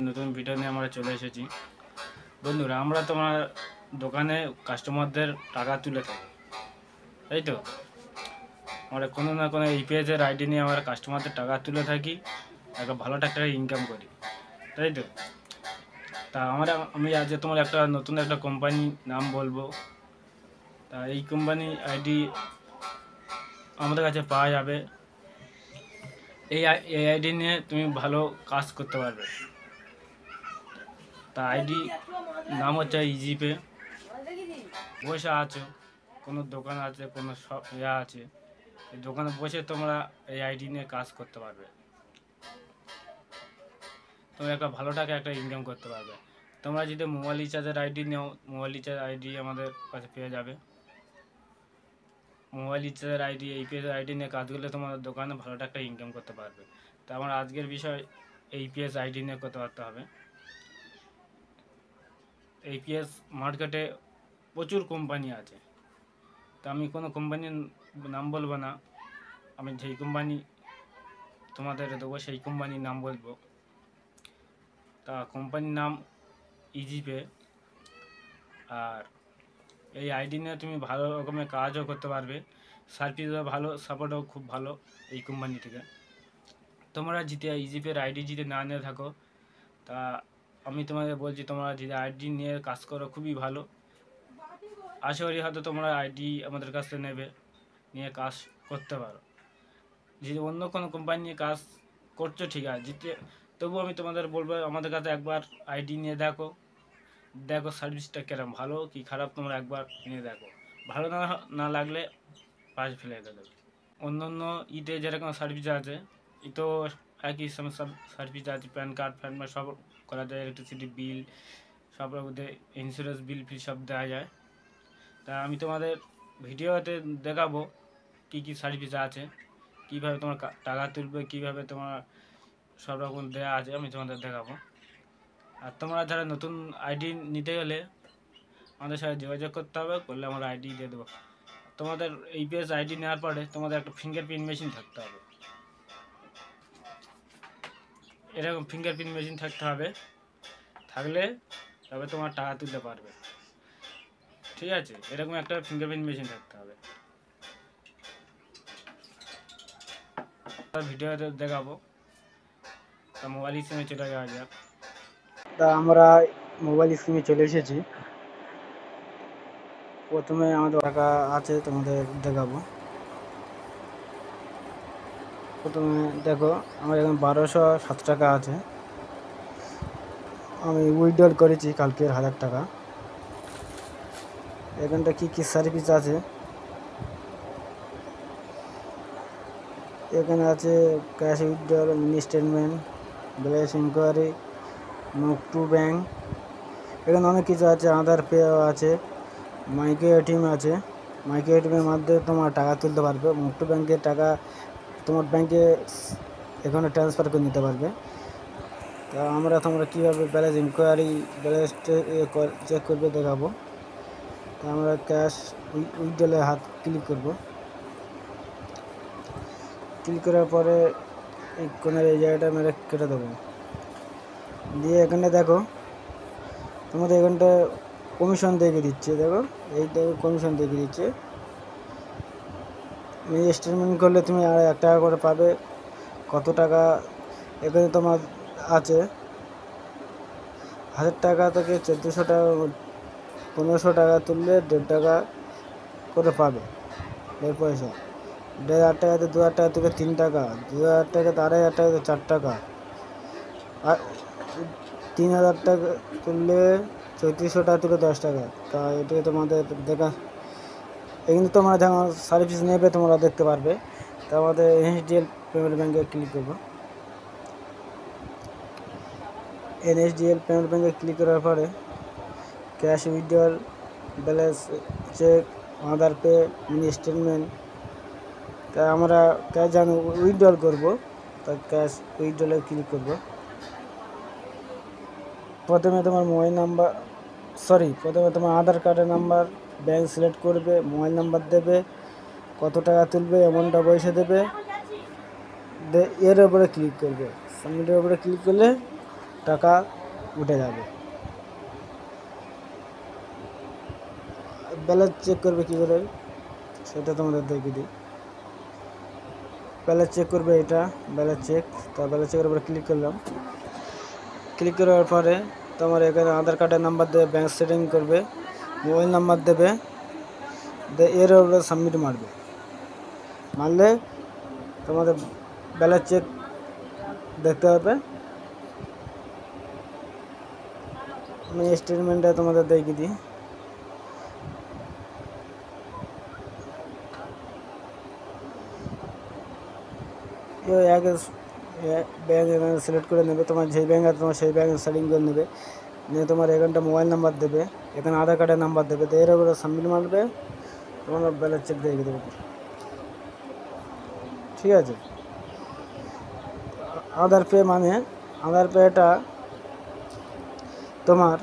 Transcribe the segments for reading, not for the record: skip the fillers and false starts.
নতুন ভিডিও নিয়ে আমরা চলে এসেছি। বন্ধুরা, আমরা তোমার দোকানে কাস্টমারদের টাকা তুলে থাকি, তাই তো? আমরা কোনো না কোনো ইপিএসের আইডি নিয়ে আমরা কাস্টমারদের টাকা তুলে থাকি, একটা ভালো টাকা ইনকাম করি, তাই তো? তা আমি আজ তোমার নতুন একটা কোম্পানি নাম বলবো। তা এই কোম্পানি আইডি আমাদের কাছে পাওয়া যাবে। এই আইডি নিয়ে তুমি ভালো কাজ করতে পারবে। তা আইডি নাম হচ্ছে ইজিপে। বসে আছো, কোনো দোকান আছে, কোনো আছে, এই দোকানে বসে তোমরা এই আইডি নিয়ে কাজ করতে পারবে। তুমি একটা ভালো টাকা ইনকাম করতে পারবে। তোমরা যদি মোবাইল রিচার্জের আইডি নাও, মোবাইল রিচার্জ আইডি আমাদের কাছে পেয়ে যাবে। মোবাইল রিচার্জের আইডি, ইপিএস আইডি নিয়ে কাজ করলে তোমাদের দোকানে ভালো টাকা ইনকাম করতে পারবে। তো আমার আজকের বিষয় ইপিএস আইডি নিয়ে করতে হবে। ইপিএস মার্কেটে প্রচুর কোম্পানি আছে। তা আমি কোনো কোম্পানির নাম বলবো না, আমি যেই কোম্পানি তোমাদের দেবো সেই কোম্পানির নাম বলবো। তা কোম্পানির নাম ইজিপে। আর এই আইডি নিয়ে তুমি ভালো রকমের কাজও করতে পারবে, সার্ভিসও ভালো, সাপোর্টও খুব ভালো এই কোম্পানি থেকে। তোমরা যদি ইজিপের আইডি যদি না নিয়ে থাকো, তা আমি তোমাদের বলছি, তোমরা যদি আইডি নিয়ে কাজ করো খুবই ভালো। আশা করি হয়তো তোমরা আইডি আমাদের কাছ থেকে নেবে, নিয়ে কাজ করতে পারো। যদি অন্য কোনো কোম্পানি নিয়ে কাজ করছো ঠিক আছে, তবুও আমি তোমাদের বলবো আমাদের কাছে একবার আইডি নিয়ে দেখো সার্ভিসটা কিরকম, ভালো কি খারাপ তোমরা একবার নিয়ে দেখো। ভালো না লাগলে পাশ ফেলে দেবে। অন্য অন্য ইতে যেরকম সার্ভিস আছে, তো একই সমস্যা সার্ভিস আছে, প্যান কার্ড সব করা যায়, ইলেকট্রিসিটি বিল সব ইন্স্যুরেন্স বিল ফিল সব দেওয়া যায়। তা আমি তোমাদের ভিডিওতে দেখাবো কী কী সার্ভিস আছে, কীভাবে তোমার টাকা তুলবে, কীভাবে তোমার সব রকম দেওয়া আছে, আমি তোমাদের দেখাবো। আর তোমরা যারা নতুন আইডি নিতে গেলে আমাদের সাথে যোগাযোগ করতে হবে, করলে আমরা আইডি দিয়ে দেবো। তোমাদের ইপিএস আইডি নেওয়ার পরে তোমাদের একটা ফিঙ্গারপ্রিন্ট মেশিন থাকতে হবে, এরকম ফিঙ্গারপ্রিন্ট মেশিন থাকতে হবে, থাকলে তবে তোমার টাকা তুলতে পারবে। ঠিক আছে, এরকম একটা ফিঙ্গারপ্রিন্ট মেশিন থাকতে হবে। ভিডিওতে দেখাবো। তা মোবাইল স্ক্রিনে চলে যাওয়া যাক। তা আমরা মোবাইল স্ক্রিনে চলে এসেছি। প্রথমে আমাদের টাকা আছে তোমাদের দেখাবো। প্রথমে দেখো, আমার এখন 1207 টাকা আছে। আমি উইথড্রল করেছি কালকের 1000 টাকা। এখানটা কি কি সার্ভিস আছে, এখানে আছে cash withdrawal, mini statement, balance enquiry, move to bank, এখানে অনেক কিছু আছে। আধার পে আছে, মাইক্রো এটিএম আছে, মাইক্রো এটিএমের মাধ্যমে তোমার টাকা তুলতে পারবে। মুভ টু ব্যাঙ্কের টাকা তোমার ব্যাঙ্কে এখানে ট্রান্সফার করে নিতে পারবে। তা তোমরা কীভাবে ব্যালেন্স ইনকোয়ারি, ব্যালেন্স চেক করবে দেখাবো। তা আমরা ক্যাশ উইথড্রলে হাত ক্লিক করব। ক্লিক করার পরে এই কোণের এই জায়গাটা মেরে কেটে দেবো। দিয়ে এখানে দেখো, তোমাদের এখানটা কমিশন দেখে দিচ্ছে। দেখো, এই দেখো কমিশন দেখে দিচ্ছে। মিনি স্টেটমেন্ট করলে তুমি আর 1 টাকা করে পাবে। কত টাকা এখানে তোমার আছে, 1000 টাকা থেকে 1400 টাকা, 1500 টাকা তুললে 1.5 টাকা করে পাবে, 1.5 পয়সা। 1.5 টাকাতে 2000 টাকা থেকে 3 টাকা, 2000 টাকাতে 2500 টাকাতে 4 টাকা, আর 3000 টাকা তুললে 3400 টাকা তুলে 10 টাকা। তা এটাই তোমাদের দেখা। এখানে তোমরা যখন সার্ভিস নেবে তোমরা দেখতে পারবে। তা আমাদের এনএসডিএল পেমেন্ট ব্যাঙ্কে ক্লিক করবো। এনএসডিএল পেমেন্ট ব্যাঙ্কে ক্লিক করার পরে ক্যাশ উইথড্রল, ব্যালেন্স চেক, আধার পে, মিনি স্টেটমেন্ট। তা আমরা ক্যাশ যেন উইথড্রল করবো, তা ক্যাশ উইথড্রলে ক্লিক করবো। প্রথমে তোমার প্রথমে তোমার আধার কার্ডের নাম্বার, ব্যাঙ্ক সিলেক্ট করবে, মোবাইল নাম্বার দেবে, কত টাকা তুলবে অ্যামাউন্টটা বসে দেবে, এর উপরে ক্লিক করবে। সাবমিটের উপরে ক্লিক করলে টাকা উঠে যাবে। ব্যালেন্স চেক করবে কী করে সেটা তোমাদের দেখিয়ে দিই। ব্যালেন্স চেক করবে, এটা ব্যালেন্স চেক। তা ব্যালেন্স চেকের উপরে ক্লিক করলাম। ক্লিক করার পরে তোমার এখানে আধার কার্ডের নাম্বার দেবে, ব্যাঙ্ক সেটিং করবে, মোবাইল নাম্বার দেবে, এর উপরে সাবমিট মারবে। মারলে তোমাদের ব্যালেন্স চেক দেখতে হবে। আমি স্টেটমেন্টটা তোমাদের দেখিয়ে দিই। ব্যাঙ্ক এখানে সিলেক্ট করে নেবে, তোমার যেই ব্যাঙ্ক আছে তোমার সেই ব্যাঙ্ক সেটিং করে নেবে, নিয়ে তোমার এখানটা মোবাইল নাম্বার দেবে, এখানে আধার কার্ডের নাম্বার দেবে, তো এর উপরে সাবমিট মারবে, তোমার ব্যালেন্স চেক দেখিয়ে দেবে। ঠিক আছে। আধার পে মানে আধার পেটা তোমার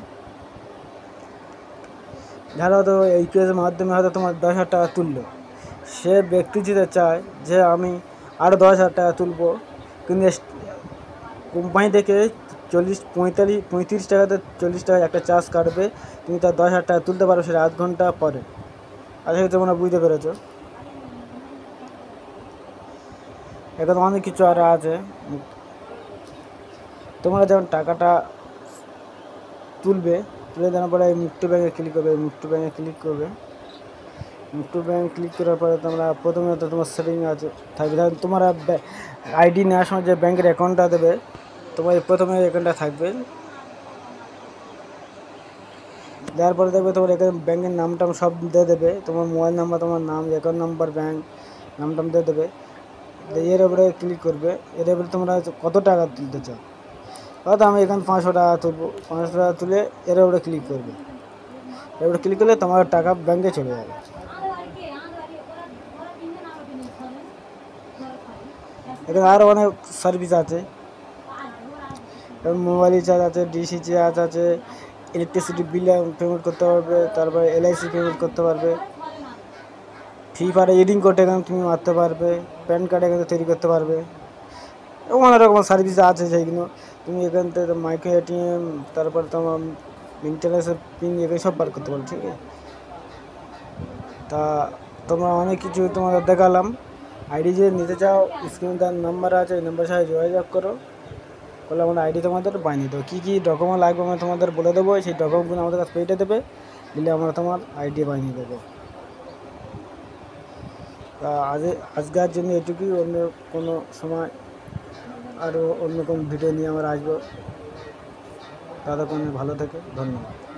ধরো তো ইউপিআইয়ের মাধ্যমে হয়তো তোমার 10,000 টাকা তুললো, সে ব্যক্তি যদি চায় যে আমি আরও 10,000 টাকা তুলবো, কিন্তু কোম্পানি থেকে 35 টাকাতে 40 টাকা একটা চার্জ কাটবে, তুমি তার 10,000 টাকা তুলতে পারো সেটা 8 ঘন্টা পরে। আশা করি তোমরা বুঝতে পেরেছো। এখানে অনেক কিছু আর আছে। তোমরা যেমন টাকাটা তুলে দেওয়ার পরে মুক্ত ব্যাঙ্কে ক্লিক করবে, মুক্ত ব্যাঙ্কে ক্লিক করার পরে তোমরা প্রথমে তো তোমার সেটিং আছে থাকবে, তোমার আইডি নেওয়ার সময় যে ব্যাঙ্কের অ্যাকাউন্টটা দেবে, তোমার প্রথমে অ্যাকাউন্টটা থাকবে। দেওয়ার পরে দেখবে তোমার এখানে ব্যাঙ্কের নামটাম সব দিয়ে দেবে, তোমার মোবাইল নাম্বার, তোমার নাম, অ্যাকাউন্ট নাম্বার, ব্যাঙ্ক নামটাম দিয়ে দেবে। এর উপরে ক্লিক করবে। এর উপরে তোমরা কত টাকা তুলতে চাও, হয়তো আমি এখানে 500 টাকা তুলবো, 500 টাকা তুলে এর উপরে ক্লিক করবে। এর উপরে ক্লিক করলে তোমার টাকা ব্যাঙ্কে চলে যাবে। এখানে আরও অনেক সার্ভিস আছে, যেমন মোবাইল রিচার্জ আছে, ডিসি চার্জ আছে, ইলেকট্রিসিটি বিল পেমেন্ট করতে পারবে, তারপরে এলআইসি পেমেন্ট করতে পারবে, ফ্রি ফায়ারে এডিং কোড এখানে তুমি মারতে পারবে, প্যান কার্ড এখানে তৈরি করতে পারবে, এবং অনেক রকম সার্ভিস আছে সেইগুলো তুমি এখান থেকে মাইক্রো এটিএম, তারপর তোমার ইন্টারনেটের পিন এগুলো সব বার করতে পারো। ঠিক আছে। তা তোমরা অনেক কিছু তোমাদের দেখালাম। আইডি যে নিতে চাও স্ক্রিনে তার নাম্বার আছে, ওই নাম্বার সাথে যোগাযোগ করো, বলে আমরা আইডি তোমাদের বানিয়ে দেবো। কী কী ডকুমেন্ট লাগবে আমি তোমাদের বলে দেবো, সেই ডকুমেন্টগুলো আমাদের কাছে পেয়ে দেবে, দিলে আমরা তোমার আইডি বানিয়ে দেবো। তা আজকের জন্য এটুকুই। অন্য কোনো সময় আরও অন্য কোনো ভিডিও নিয়ে আমরা আসবো। ততক্ষণে ভালো থেকে ধন্যবাদ।